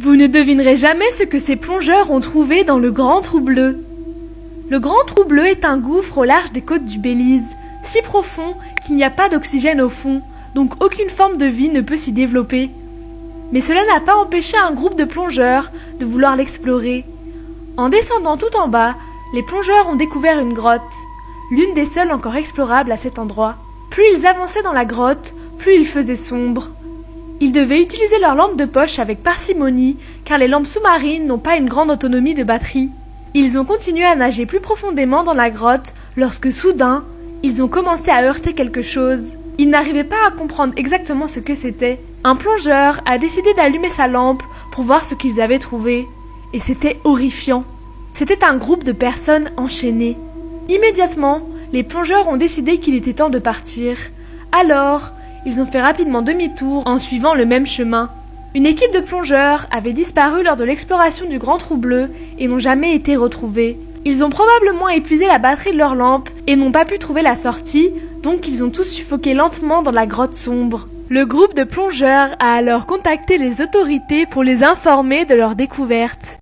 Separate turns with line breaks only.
Vous ne devinerez jamais ce que ces plongeurs ont trouvé dans le Grand Trou Bleu. Le Grand Trou Bleu est un gouffre au large des côtes du Belize, si profond qu'il n'y a pas d'oxygène au fond, donc aucune forme de vie ne peut s'y développer. Mais cela n'a pas empêché un groupe de plongeurs de vouloir l'explorer. En descendant tout en bas, les plongeurs ont découvert une grotte, l'une des seules encore explorables à cet endroit. Plus ils avançaient dans la grotte, plus il faisait sombre. Ils devaient utiliser leurs lampes de poche avec parcimonie, car les lampes sous-marines n'ont pas une grande autonomie de batterie. Ils ont continué à nager plus profondément dans la grotte lorsque soudain, ils ont commencé à heurter quelque chose. Ils n'arrivaient pas à comprendre exactement ce que c'était. Un plongeur a décidé d'allumer sa lampe pour voir ce qu'ils avaient trouvé. Et c'était horrifiant. C'était un groupe de personnes enchaînées. Immédiatement, les plongeurs ont décidé qu'il était temps de partir. Alors, ils ont fait rapidement demi-tour en suivant le même chemin. Une équipe de plongeurs avait disparu lors de l'exploration du Grand Trou Bleu et n'ont jamais été retrouvés. Ils ont probablement épuisé la batterie de leur lampe et n'ont pas pu trouver la sortie, donc ils ont tous suffoqué lentement dans la grotte sombre. Le groupe de plongeurs a alors contacté les autorités pour les informer de leur découverte.